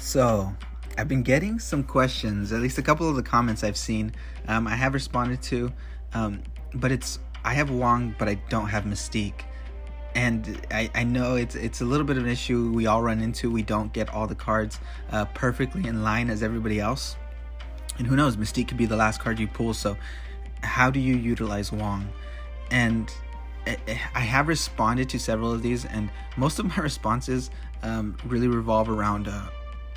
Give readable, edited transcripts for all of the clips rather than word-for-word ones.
So, I've been getting some questions, at least a couple of the comments I've seen. I have responded to, but I have Wong, but I don't have Mystique. And I know it's a little bit of an issue we all run into. We don't get all the cards perfectly in line as everybody else. And who knows, Mystique could be the last card you pull. So how do you utilize Wong? And I have responded to several of these, and most of my responses really revolve around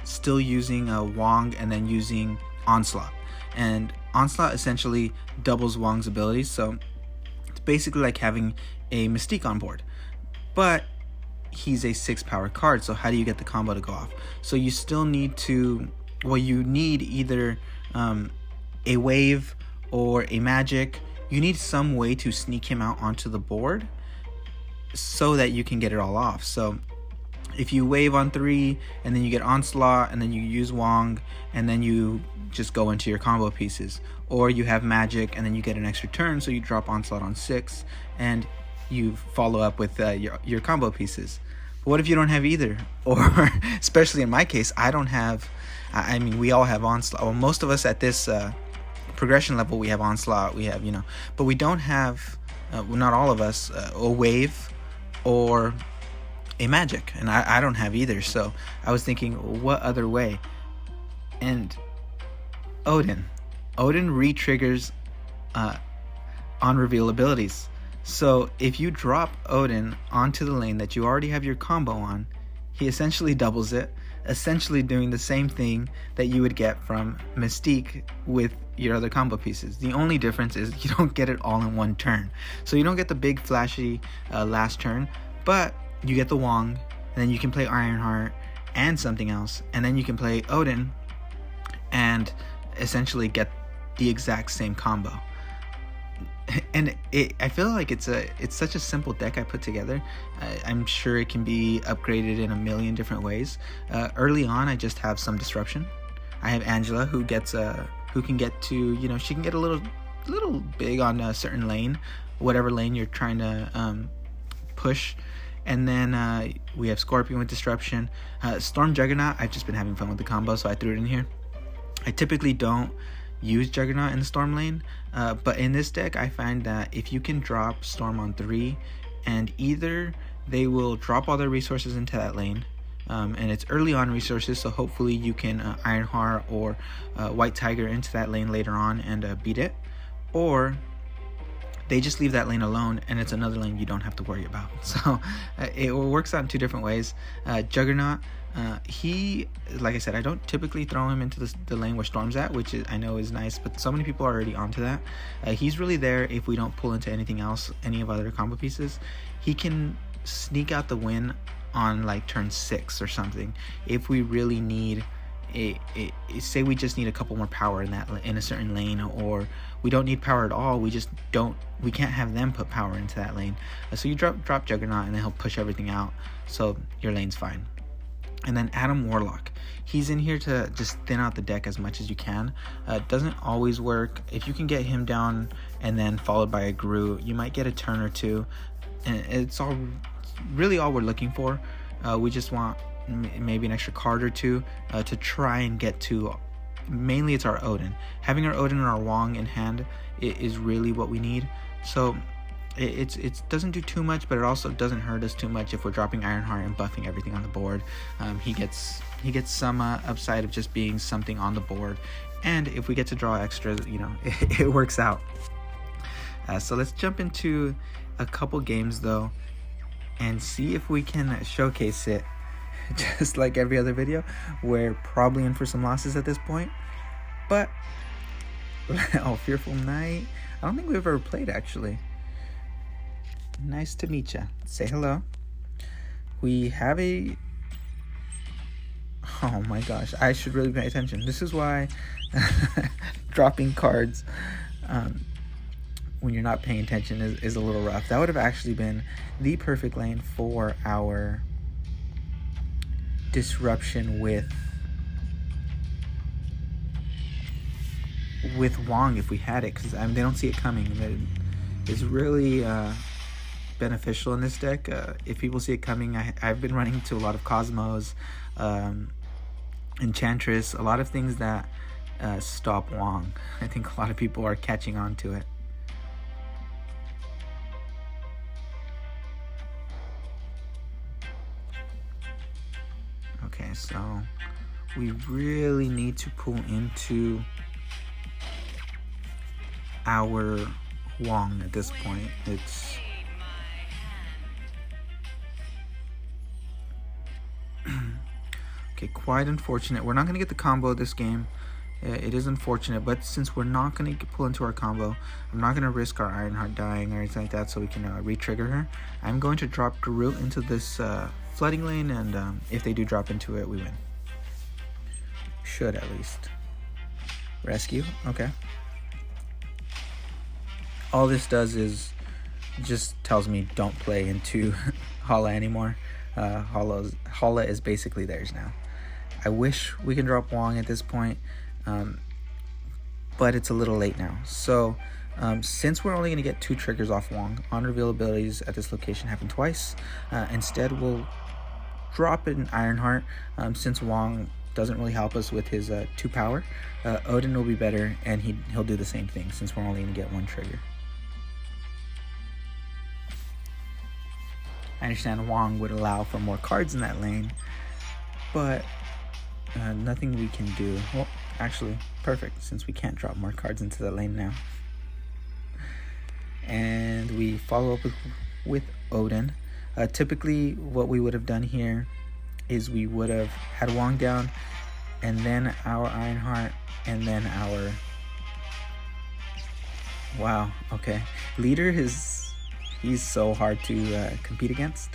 still using Wong and then using Onslaught. And Onslaught essentially doubles Wong's abilities, so it's basically like having a Mystique on board. But he's a 6-power card, so how do you get the combo to go off? So you still need to, you need either a wave or a magic. You need some way to sneak him out onto the board so that you can get it all off. So if you wave on 3 and then you get Onslaught and then you use Wong and then you just go into your combo pieces, or you have magic and then you get an extra turn, so you drop Onslaught on 6 and you follow up with your combo pieces. But what if you don't have either? Or especially in my case, I don't have, we all have Onslaught. Well, most of us at this progression level, we have Onslaught, we have, but we don't have, not all of us, a wave or a magic, and I don't have either. So I was thinking, what other way? And Odin re-triggers on reveal abilities. So if you drop Odin onto the lane that you already have your combo on, he essentially doubles it, essentially doing the same thing that you would get from Mystique with your other combo pieces. The only difference is you don't get it all in one turn. So you don't get the big flashy last turn, but you get the Wong, and then you can play Ironheart and something else, and then you can play Odin and essentially get the exact same combo. And I feel like it's such a simple deck I put together. I'm sure it can be upgraded in a million different ways. Early on, I just have some disruption. I have Angela who can get to, she can get a little big on a certain lane, whatever lane you're trying to push. And then we have Scorpion with disruption. Storm Juggernaut, I've just been having fun with the combo, so I threw it in here. I typically don't use Juggernaut in the Storm lane, but in this deck I find that if you can drop Storm on 3, and either they will drop all their resources into that lane, and it's early on resources, so hopefully you can Ironheart or White Tiger into that lane later on and beat it, or they just leave that lane alone and it's another lane you don't have to worry about. So it works out in 2 different ways. Juggernaut, he, like I said, I don't typically throw him into the lane where Storm's at, which I know is nice, but so many people are already onto that. He's really there if we don't pull into anything else, any of other combo pieces. He can sneak out the win on like turn 6 or something if we really need say we just need a couple more power in a certain lane, or we don't need power at all, we can't have them put power into that lane. So you drop Juggernaut and then he'll push everything out, so your lane's fine. And then Adam Warlock, he's in here to just thin out the deck as much as you can. Doesn't always work. If you can get him down and then followed by a Gru, you might get a turn or 2, and it's really all we're looking for. We just want maybe an extra card or 2 to try and get to. Mainly it's our Odin. Having our Odin and our Wong in hand is really what we need. So it doesn't do too much, but it also doesn't hurt us too much if we're dropping Ironheart and buffing everything on the board. He gets some upside of just being something on the board, and if we get to draw extra, it works out. So let's jump into a couple games though and see if we can showcase it. Just like every other video, we're probably in for some losses at this point, but Fearful Night, I don't think we've ever played actually. Nice to meet ya. Say hello. We have oh my gosh, I should really pay attention. This is why dropping cards when you're not paying attention is a little rough. That would have actually been the perfect lane for our disruption with Wong if we had it, because they don't see it coming. It's really beneficial in this deck. If people see it coming, I've been running into a lot of Cosmos, Enchantress, a lot of things that stop Wong. I think a lot of people are catching on to it. Okay, so we really need to pull into our Wong at this point. It's okay, quite unfortunate. We're not going to get the combo this game. It is unfortunate, but since we're not going to pull into our combo, I'm not going to risk our Ironheart dying or anything like that so we can re-trigger her. I'm going to drop Garroot into this flooding lane, and if they do drop into it, we win. Should at least. Rescue, okay. All this does is just tells me don't play into Hala anymore. Hala is basically theirs now. I wish we can drop Wong at this point, but it's a little late now. So since we're only going to get 2 triggers off Wong, on-reveal abilities at this location happen twice. Instead, we'll drop an Ironheart since Wong doesn't really help us with his 2 power. Odin will be better, and he'll do the same thing since we're only going to get 1 trigger. I understand Wong would allow for more cards in that lane, but nothing we can do. Well, actually, perfect, since we can't drop more cards into the lane now. And we follow up with Odin. Typically, what we would have done here is we would have had Wong down, and then our Ironheart, and then our... Wow, okay. Leader he's so hard to compete against.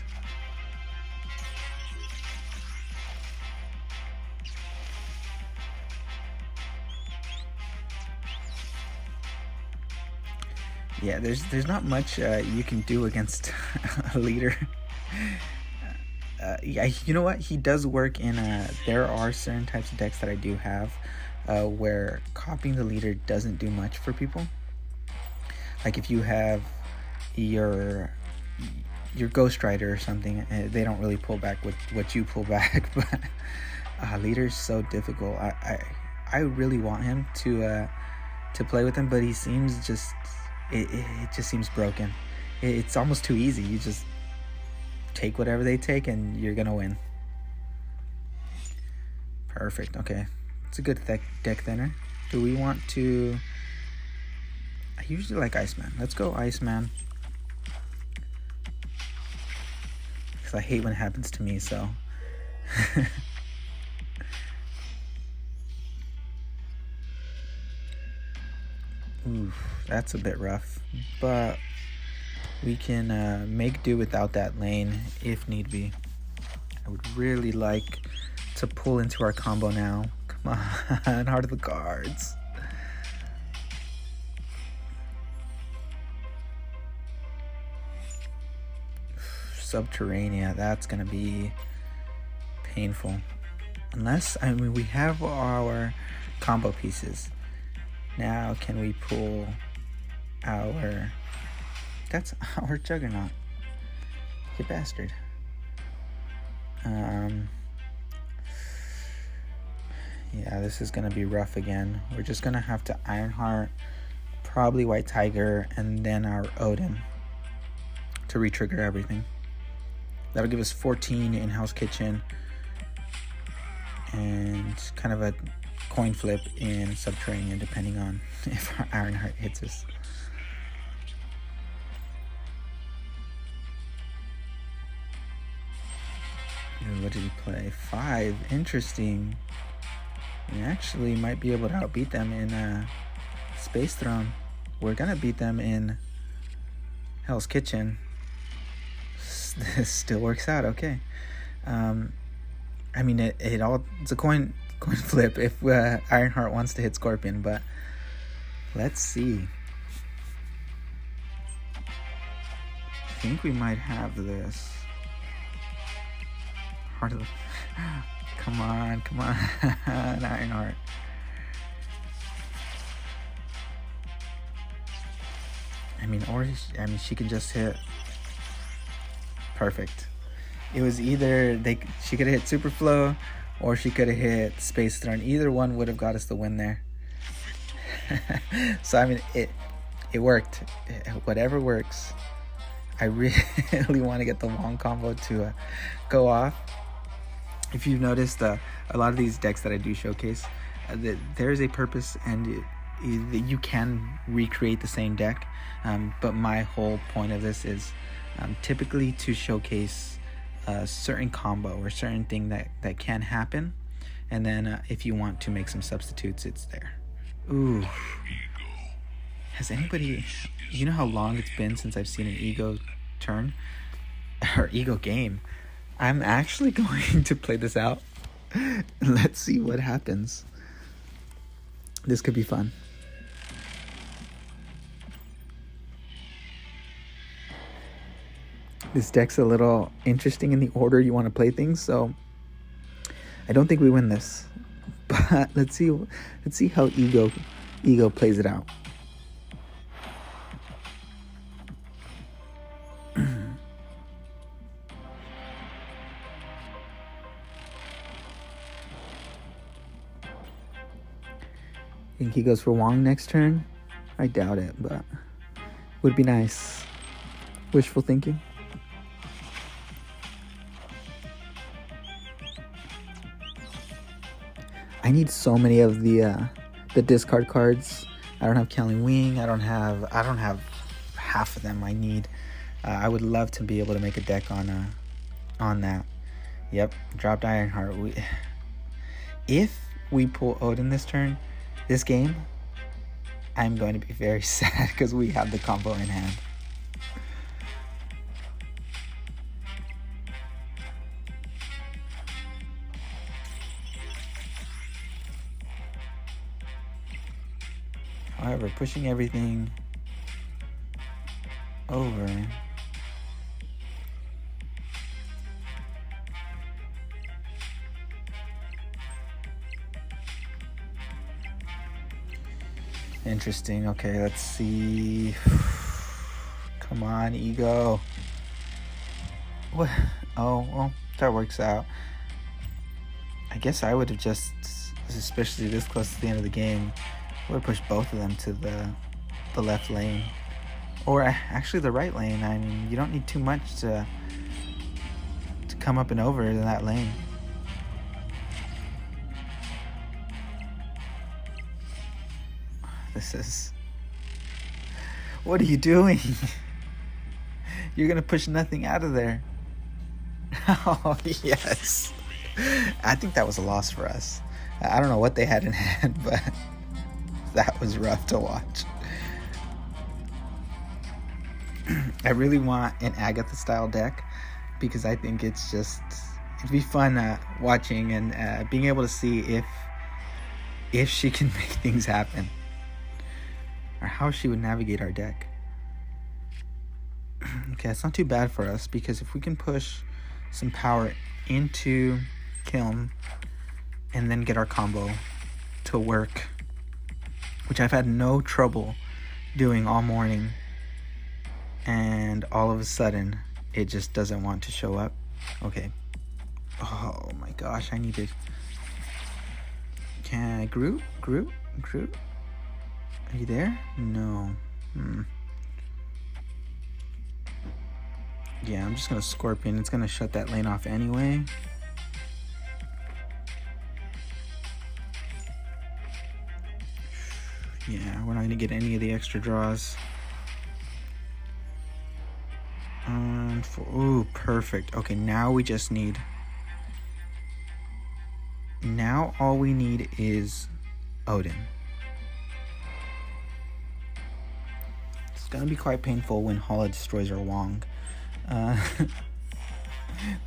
Yeah, there's not much you can do against a leader. Yeah, you know what? He does work in there are certain types of decks that I do have where copying the leader doesn't do much for people. Like if you have your Ghost Rider or something, they don't really pull back with what you pull back. But leader's so difficult. I really want him to play with him, but he seems just it just seems broken. It's almost too easy. You just take whatever they take and you're gonna win. Perfect. Okay, it's a good deck thinner. Do we want to... I usually like Iceman. Let's go Iceman, because I hate when it happens to me, so oof, that's a bit rough, but we can make do without that lane if need be. I would really like to pull into our combo now. Come on, Heart of the Cards. Subterranea, that's gonna be painful. Unless, I mean, we have our combo pieces. Now can we pull our... That's our Juggernaut. You bastard. Yeah, this is gonna be rough again. We're just gonna have to Ironheart, probably White Tiger, and then our Odin to re-trigger everything. That'll give us 14 in Hell's Kitchen and kind of a coin flip in Subterranean, depending on if our Ironheart hits us. Ooh, what did he play? 5. Interesting. We actually might be able to outbeat them in Space Throne. We're gonna beat them in Hell's Kitchen. This still works out okay. I mean, it's a coin flip if Ironheart wants to hit Scorpion, but let's see. I think we might have this. Heart of the... Come on, Ironheart. I mean, she can just hit. Perfect. It was either she could have hit Super Flow, or she could have hit Space Throne. Either one would have got us the win there. So I mean, it worked. Whatever works. I really want to get the Wong combo to go off. If you've noticed, a lot of these decks that I do showcase, there is a purpose, and you can recreate the same deck. But my whole point of this is typically to showcase a certain combo or certain thing that can happen. And then if you want to make some substitutes, it's there. Ooh. Has anybody... You know how long it's been since I've seen an ego turn? Or ego game. I'm actually going to play this out. Let's see what happens. This could be fun. This deck's a little interesting in the order you want to play things, so I don't think we win this. But let's see how ego plays it out. Think he goes for Wong next turn? I doubt it, but would be nice. Wishful thinking. I need so many of the discard cards. I don't have Kelly Wing. I don't have half of them I need. I would love to be able to make a deck on that. Yep, dropped Ironheart. If we pull Odin this turn, this game, I'm going to be very sad because we have the combo in hand. However, pushing everything over. Interesting. Okay, let's see. Come on, ego. What? Oh, well, that works out. I guess I would have just, especially this close to the end of the game, would have pushed both of them to the left lane. Or actually the right lane. I mean, you don't need too much to come up and over in that lane. This is... What are you doing? You're going to push nothing out of there. Oh, yes. I think that was a loss for us. I don't know what they had in hand, but that was rough to watch. I really want an Agatha style deck because I think it'd be fun watching and being able to see if she can make things happen or how she would navigate our deck. Okay, it's not too bad for us because if we can push some power into Kiln and then get our combo to work, which I've had no trouble doing all morning, and all of a sudden it just doesn't want to show up. Okay. Oh my gosh, I need to... Can I... Groot? Are you there? No. Yeah, I'm just gonna Scorpion. It's gonna shut that lane off anyway. Yeah, we're not gonna get any of the extra draws. Ooh, perfect. Okay, now we just need... Now all we need is Odin. It's gonna be quite painful when Hala destroys our Wong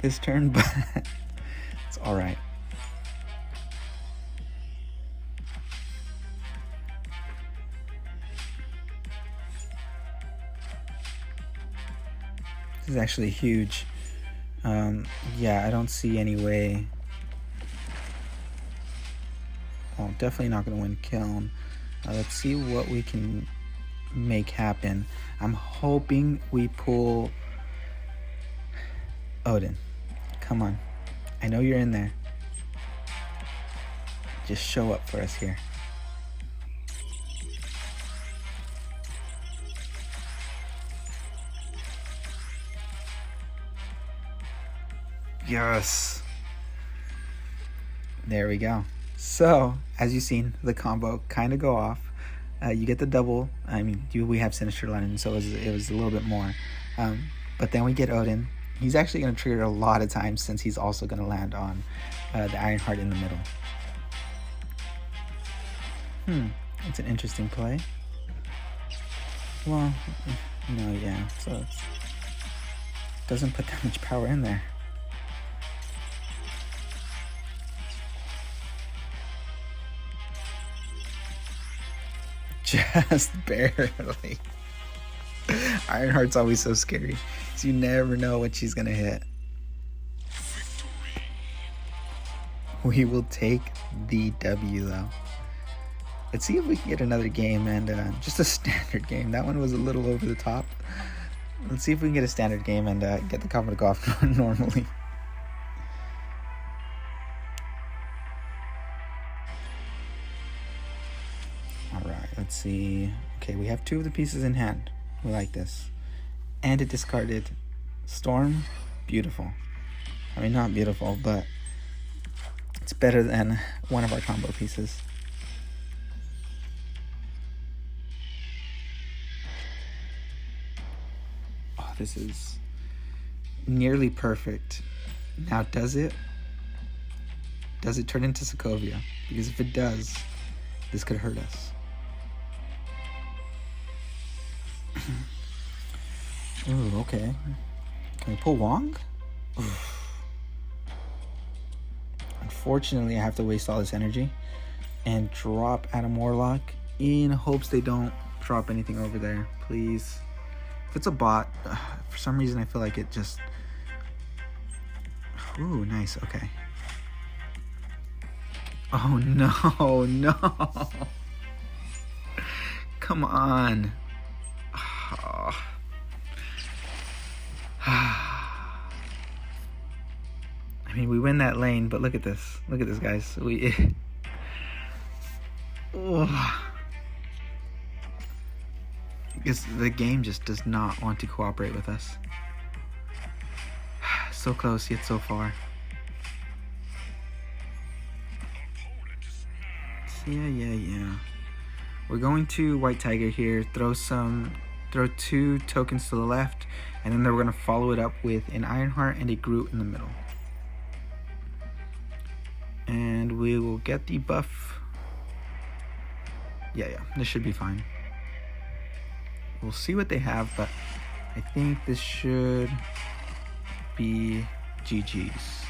this turn, but it's alright. This is actually huge. Yeah, I don't see any way. Well, definitely not going to win Kiln. Let's see what we can make happen. I'm hoping we pull Odin. Come on. I know you're in there. just show up for us here. Yes. There we go. So, as you've seen, the combo kind of go off. You get the double. I mean, we have Sinister London, so it was a little bit more. But then we get Odin. He's actually going to trigger a lot of times since he's also going to land on the Ironheart in the middle. It's an interesting play. Well, no, yeah. So it doesn't put that much power in there. Just barely. Ironheart's always so scary. So you never know what she's gonna hit. We will take the W though. Let's see if we can get another game and just a standard game. That one was a little over the top. Let's see if we can get a standard game and get the combo to go off normally. Alright, let's see. Okay, we have 2 of the pieces in hand. We like this. And it discarded Storm. Beautiful. I mean, not beautiful, but it's better than one of our combo pieces. Oh, this is nearly perfect. Now, does it turn into Sokovia? Because if it does, this could hurt us. Ooh, okay. Can we pull Wong? Oof. Unfortunately, I have to waste all this energy and drop Adam Warlock in hopes they don't drop anything over there. Please. If it's a bot, for some reason I feel like it just... Ooh, nice. Okay. Oh, no. No. Come on. Oh. I mean, we win that lane, but look at this. Look at this, guys. Because the game just does not want to cooperate with us. So close, yet so far. Yeah. We're going to White Tiger here. Throw 2 tokens to the left, and then we're going to follow it up with an Ironheart and a Groot in the middle. And we will get the buff. Yeah, this should be fine. We'll see what they have, but I think this should be GG's.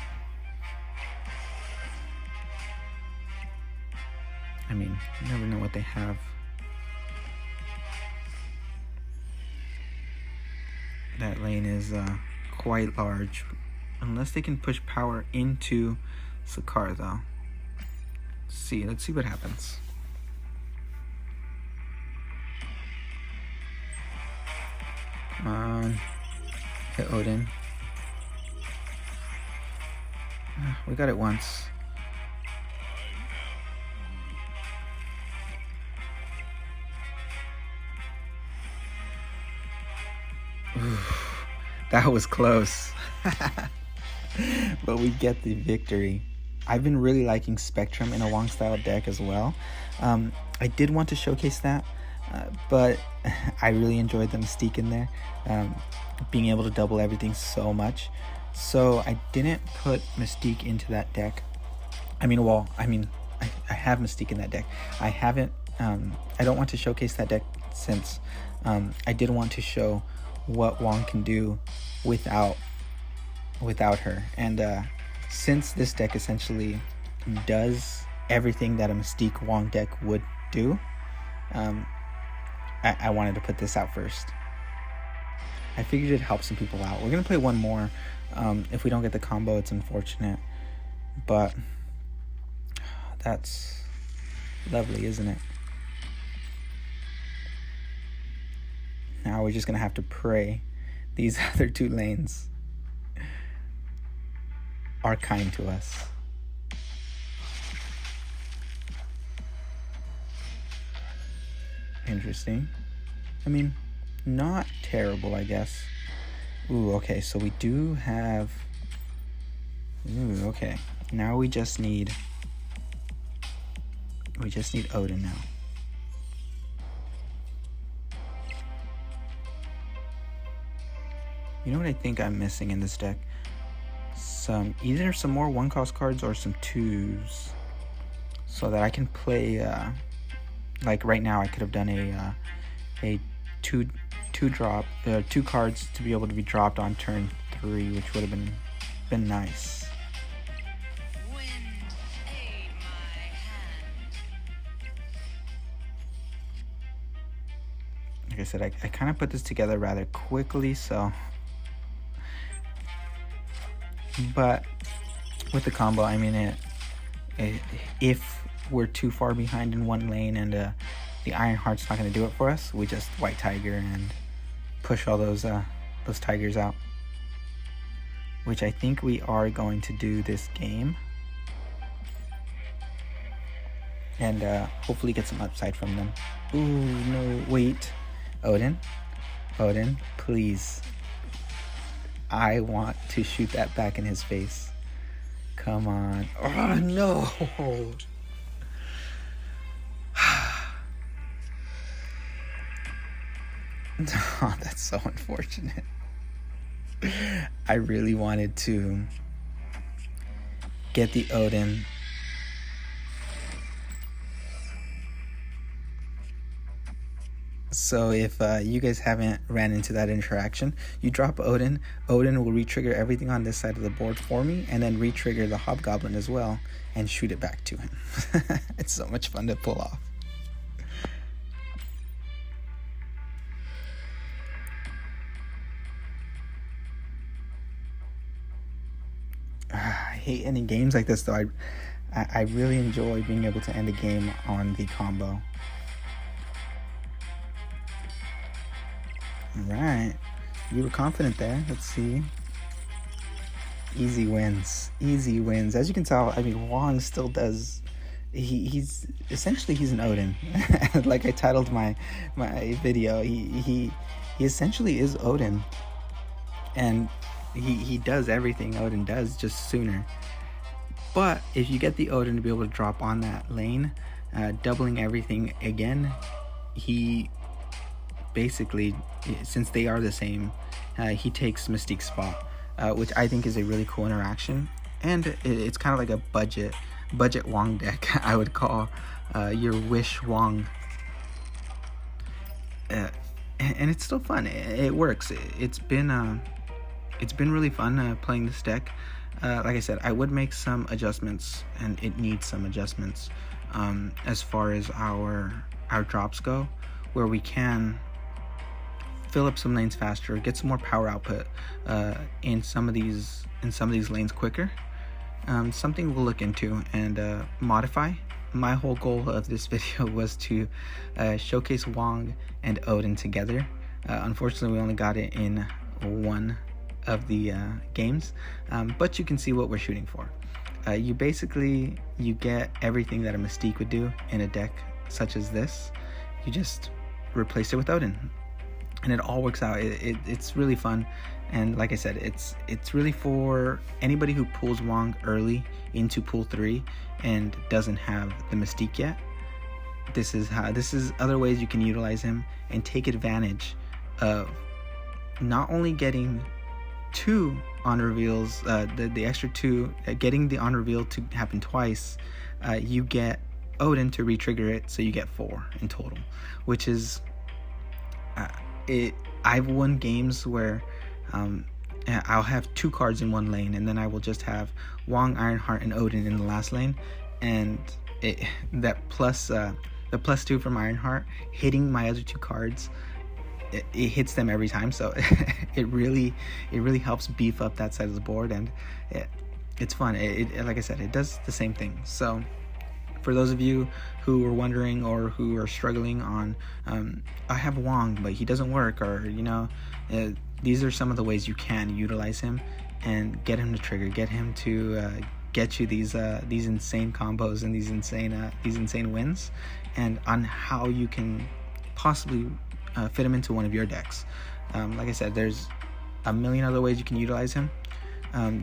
I mean, you never know what they have. That lane is quite large. Unless they can push power into Sakaar, though. Let's see what happens. Come on. Hit Odin. We got it once. Oof, that was close. But we get the victory. I've been really liking Spectrum in a Wong style deck as well. I did want to showcase that, but I really enjoyed the Mystique in there, being able to double everything so much. So I didn't put Mystique into that deck. I have Mystique in that deck. I haven't. I don't want to showcase that deck since I did want to show what Wong can do without her. And since this deck essentially does everything that a Mystique Wong deck would do, I wanted to put this out first. I figured it'd help some people out. We're gonna play one more. If we don't get the combo, it's unfortunate, but that's lovely, isn't it? Now we're just gonna have to pray these other 2 lanes are kind to us. Interesting. I mean, not terrible, I guess. Ooh, okay, so we do have... Ooh, okay. Now we just need Odin now. You know what I think I'm missing in this deck? Either some more 1-cost cards or some 2s, so that I can play. Like right now, I could have done a two cards to be able to be dropped on turn 3, which would have been nice. Like I said, I kind of put this together rather quickly, so. But with the combo, I mean, if we're too far behind in one lane and the Ironheart's not going to do it for us, we just White Tiger and push all those tigers out, which I think we are going to do this game, and hopefully get some upside from them. Ooh, no, wait. Odin, please. I want to shoot that back in his face. Come on. Oh, no. Oh, that's so unfortunate. I really wanted to get the Odin. So if you guys haven't ran into that interaction, you drop Odin will re-trigger everything on this side of the board for me, and then re-trigger the Hobgoblin as well and shoot it back to him. It's so much fun to pull off. I hate ending games like this, though. I really enjoy being able to end a game on the combo. Alright, you were confident there. Let's see. Easy wins. As you can tell, I mean, Wong still does. He's essentially an Odin. Like I titled my video, he essentially is Odin, and he does everything Odin does, just sooner. But if you get the Odin to be able to drop on that lane, doubling everything again, he basically, since they are the same, he takes Mystique's spot, which I think is a really cool interaction, and it's kind of like a budget Wong deck. I would call your Wish Wong, and it's still fun. It works. It's been really fun playing this deck. Like I said, I would make some adjustments, and it needs some adjustments as far as our drops go, where we can fill up some lanes faster, get some more power output in some of these lanes quicker. Something we'll look into and modify. My whole goal of this video was to showcase Wong and Odin together. Unfortunately, we only got it in one of the games, but you can see what we're shooting for. You get everything that a Mystique would do in a deck such as this. You just replace it with Odin, and it all works out. It's really fun, and like I said, it's really for anybody who pulls Wong early into pool 3 and doesn't have the Mystique yet. This is other ways you can utilize him and take advantage of not only getting 2 on reveals, the extra 2, getting the on reveal to happen twice. You get Odin to re-trigger it, so you get 4 in total, which is I've won games where I'll have 2 cards in one lane, and then I will just have Wong, Ironheart, and Odin in the last lane, and the plus 2 from Ironheart hitting my other 2 cards, it hits them every time. So it really helps beef up that side of the board, and it's fun. Like I said, it does the same thing. So for those of you who are wondering or who are struggling on, I have Wong, but he doesn't work, or these are some of the ways you can utilize him and get him to trigger, get him to get you these insane combos and these insane wins, and on how you can possibly fit him into one of your decks. Like I said, there's a million other ways you can utilize him.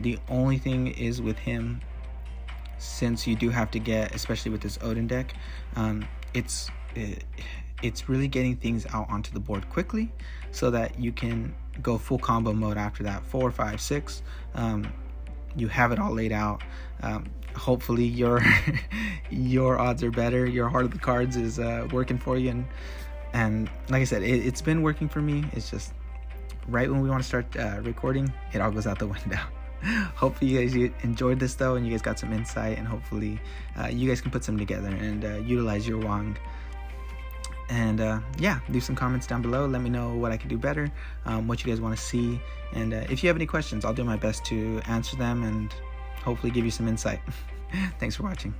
The only thing is with him, since you do have to get, especially with this Odin deck, it's really getting things out onto the board quickly so that you can go full combo mode after that. 4, 5, 6, you have it all laid out. Hopefully your your odds are better, your heart of the cards is working for you, and like I said, it's been working for me. It's just right when we want to start recording, it all goes out the window. Hopefully you guys enjoyed this though, and you guys got some insight, and hopefully you guys can put some together and utilize your Wong. And yeah, leave some comments down below. Let me know what I can do better, what you guys want to see, and if you have any questions, I'll do my best to answer them and hopefully give you some insight. Thanks for watching.